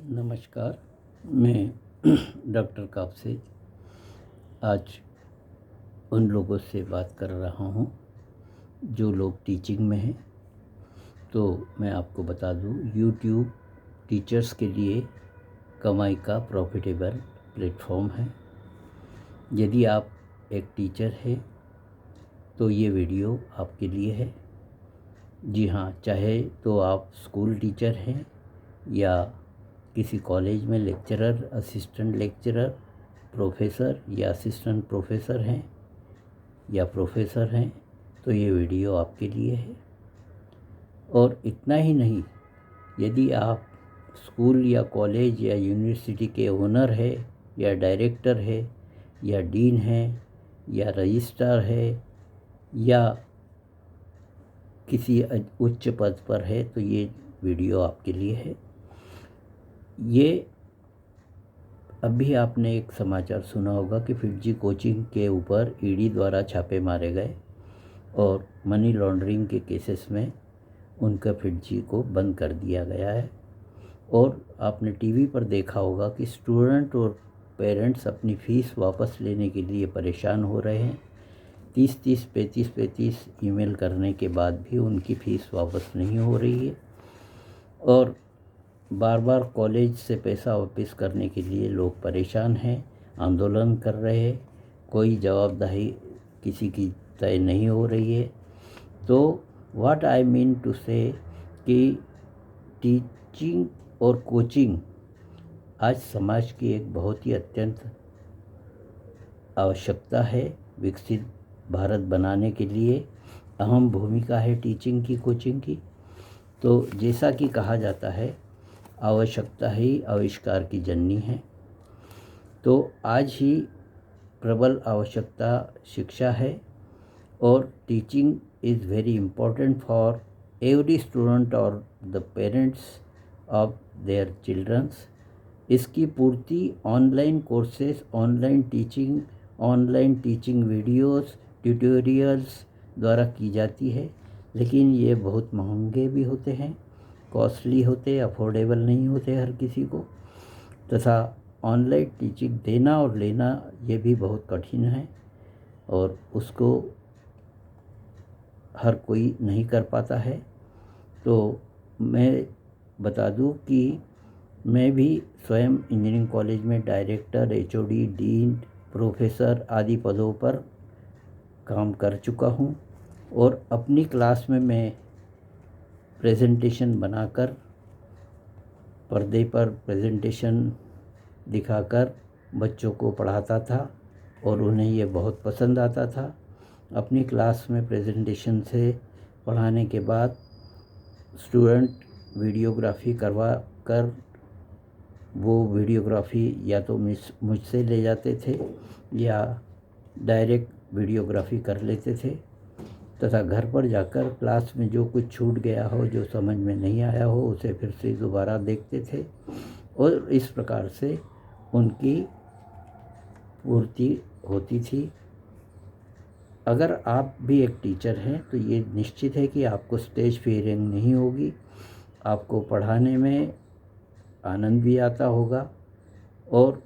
नमस्कार। मैं डॉक्टर कापसे आज उन लोगों से बात कर रहा हूँ जो लोग टीचिंग में हैं। तो मैं आपको बता दूँ, यूट्यूब टीचर्स के लिए कमाई का प्रॉफिटेबल प्लेटफॉर्म है। यदि आप एक टीचर हैं तो ये वीडियो आपके लिए है। जी हाँ, चाहे तो आप स्कूल टीचर हैं या किसी कॉलेज में लेक्चरर, असिस्टेंट लेक्चरर, प्रोफेसर या असिस्टेंट प्रोफेसर हैं या प्रोफेसर हैं, तो ये वीडियो आपके लिए है। और इतना ही नहीं, यदि आप स्कूल या कॉलेज या यूनिवर्सिटी के ओनर है या डायरेक्टर है या डीन है या रजिस्ट्रार है या किसी उच्च पद पर है, तो ये वीडियो आपके लिए है। ये अभी आपने एक समाचार सुना होगा कि फिटजी कोचिंग के ऊपर ईडी द्वारा छापे मारे गए और मनी लॉन्ड्रिंग के केसेस में उनका फिटजी को बंद कर दिया गया है। और आपने टीवी पर देखा होगा कि स्टूडेंट और पेरेंट्स अपनी फ़ीस वापस लेने के लिए परेशान हो रहे हैं। 30-30, 35-35 ईमेल करने के बाद भी उनकी फ़ीस वापस नहीं हो रही है और बार बार कॉलेज से पैसा वापस करने के लिए लोग परेशान हैं, आंदोलन कर रहे हैं। कोई जवाबदेही किसी की तय नहीं हो रही है। तो व्हाट आई मीन टू से कि टीचिंग और कोचिंग आज समाज की एक बहुत ही अत्यंत आवश्यकता है। विकसित भारत बनाने के लिए अहम भूमिका है टीचिंग की, कोचिंग की। तो जैसा कि कहा जाता है, आवश्यकता ही आविष्कार की जननी है। तो आज ही प्रबल आवश्यकता शिक्षा है और teaching is very important for every student और the parents of their childrens. इसकी पूर्ति online courses, online teaching videos, tutorials द्वारा की जाती है, लेकिन ये बहुत महंगे भी होते हैं, कॉस्टली होते, अफोर्डेबल नहीं होते हर किसी को। तथा ऑनलाइन टीचिंग देना और लेना ये भी बहुत कठिन है और उसको हर कोई नहीं कर पाता है। तो मैं बता दूं कि मैं भी स्वयं इंजीनियरिंग कॉलेज में डायरेक्टर, एचओडी, डीन, प्रोफेसर आदि पदों पर काम कर चुका हूं और अपनी क्लास में मैं प्रेजेंटेशन बनाकर, पर्दे पर प्रेजेंटेशन दिखाकर बच्चों को पढ़ाता था और उन्हें ये बहुत पसंद आता था। अपनी क्लास में प्रेजेंटेशन से पढ़ाने के बाद स्टूडेंट वीडियोग्राफी करवा कर वो वीडियोग्राफी या तो मुझसे ले जाते थे या डायरेक्ट वीडियोग्राफी कर लेते थे तथा घर पर जाकर क्लास में जो कुछ छूट गया हो, जो समझ में नहीं आया हो, उसे फिर से दोबारा देखते थे और इस प्रकार से उनकी पूर्ति होती थी। अगर आप भी एक टीचर हैं तो ये निश्चित है कि आपको स्टेज फियरिंग नहीं होगी, आपको पढ़ाने में आनंद भी आता होगा। और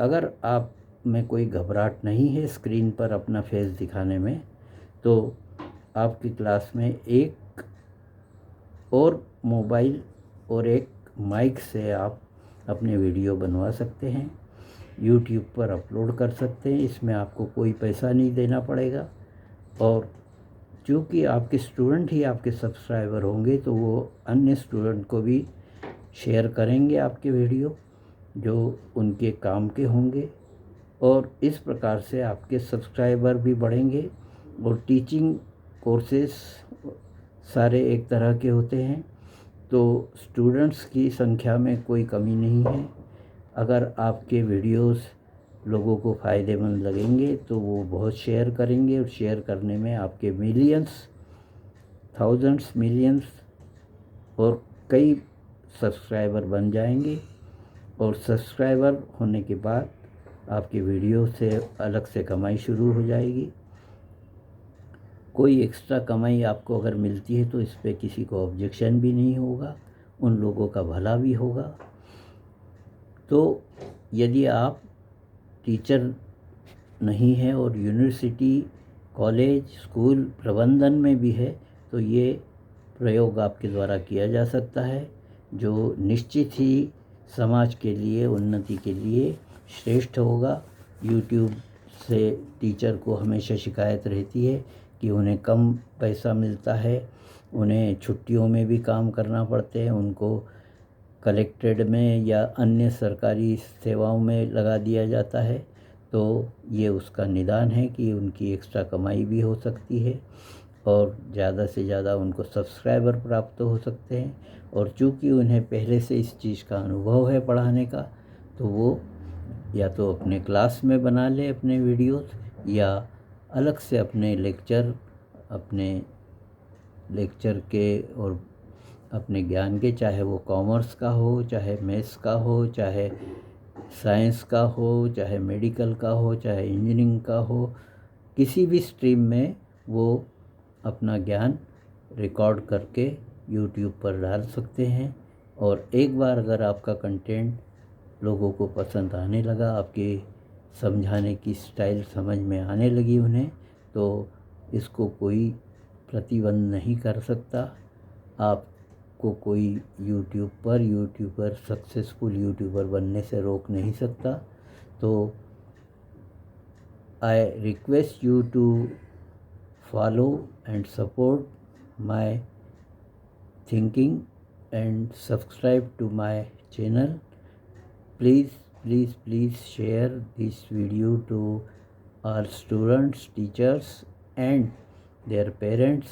अगर आप में कोई घबराहट नहीं है स्क्रीन पर अपना फेस दिखाने में, तो आपकी क्लास में एक और मोबाइल और एक माइक से आप अपने वीडियो बनवा सकते हैं, यूट्यूब पर अपलोड कर सकते हैं। इसमें आपको कोई पैसा नहीं देना पड़ेगा और चूँकि आपके स्टूडेंट ही आपके सब्सक्राइबर होंगे, तो वो अन्य स्टूडेंट को भी शेयर करेंगे आपके वीडियो जो उनके काम के होंगे और इस प्रकार से आपके सब्सक्राइबर भी बढ़ेंगे। और टीचिंग कोर्सेस सारे एक तरह के होते हैं, तो स्टूडेंट्स की संख्या में कोई कमी नहीं है। अगर आपके वीडियोस लोगों को फ़ायदेमंद लगेंगे तो वो बहुत शेयर करेंगे और शेयर करने में आपके मिलियंस, थाउजेंड्स, मिलियंस और कई सब्सक्राइबर बन जाएंगे और सब्सक्राइबर होने के बाद आपके वीडियो से अलग से कमाई शुरू हो जाएगी। कोई एक्स्ट्रा कमाई आपको अगर मिलती है तो इस पे किसी को ऑब्जेक्शन भी नहीं होगा, उन लोगों का भला भी होगा। तो यदि आप टीचर नहीं है और यूनिवर्सिटी, कॉलेज, स्कूल प्रबंधन में भी है, तो ये प्रयोग आपके द्वारा किया जा सकता है, जो निश्चित ही समाज के लिए, उन्नति के लिए श्रेष्ठ होगा। यूट्यूब से टीचर को हमेशा शिकायत रहती है कि उन्हें कम पैसा मिलता है, उन्हें छुट्टियों में भी काम करना पड़ते हैं, उनको कलेक्टेड में या अन्य सरकारी सेवाओं में लगा दिया जाता है। तो ये उसका निदान है कि उनकी एक्स्ट्रा कमाई भी हो सकती है और ज़्यादा से ज़्यादा उनको सब्सक्राइबर प्राप्त हो सकते हैं। और चूँकि उन्हें पहले से इस चीज़ का अनुभव है पढ़ाने का, तो वो या तो अपने क्लास में बना ले अपने वीडियोस, या अलग से अपने लेक्चर के और अपने ज्ञान के, चाहे वो कॉमर्स का हो, चाहे मैथ्स का हो, चाहे साइंस का हो, चाहे मेडिकल का हो, चाहे इंजीनियरिंग का हो, किसी भी स्ट्रीम में वो अपना ज्ञान रिकॉर्ड करके यूट्यूब पर डाल सकते हैं। और एक बार अगर आपका कंटेंट लोगों को पसंद आने लगा, आपके समझाने की स्टाइल समझ में आने लगी उन्हें, तो इसको कोई प्रतिबंध नहीं कर सकता। आपको कोई यूट्यूबर सक्सेसफुल यूट्यूबर बनने से रोक नहीं सकता। तो I request you to follow and support my thinking and subscribe to my channel. Please share this video to all students, teachers and their parents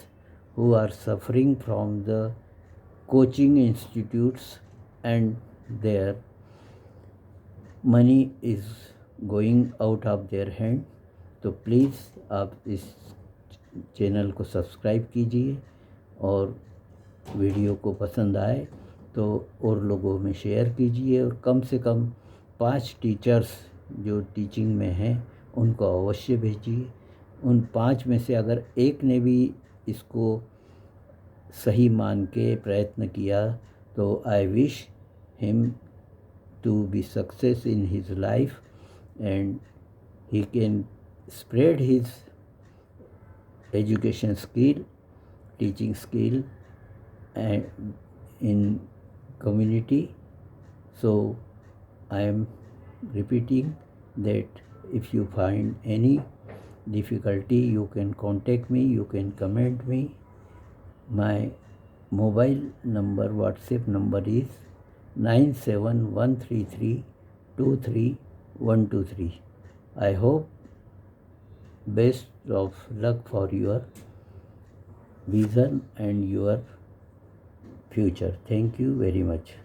who are suffering from the coaching institutes and their money is going out of their hand। तो please आप इस channel को subscribe कीजिए और video को पसंद आए तो और लोगों में शेयर कीजिए, और कम से कम 5 टीचर्स जो टीचिंग में हैं उनको अवश्य भेजिए। उन 5 में से अगर एक ने भी इसको सही मान के प्रयत्न किया तो I wish him to be success in his life and he can spread his education skill, teaching skill and in community। So I am repeating that if you find any difficulty, you can contact me, you can comment me। My mobile number, WhatsApp number is 9713323123। I hope best of luck for your vision and your future। Thank you very much।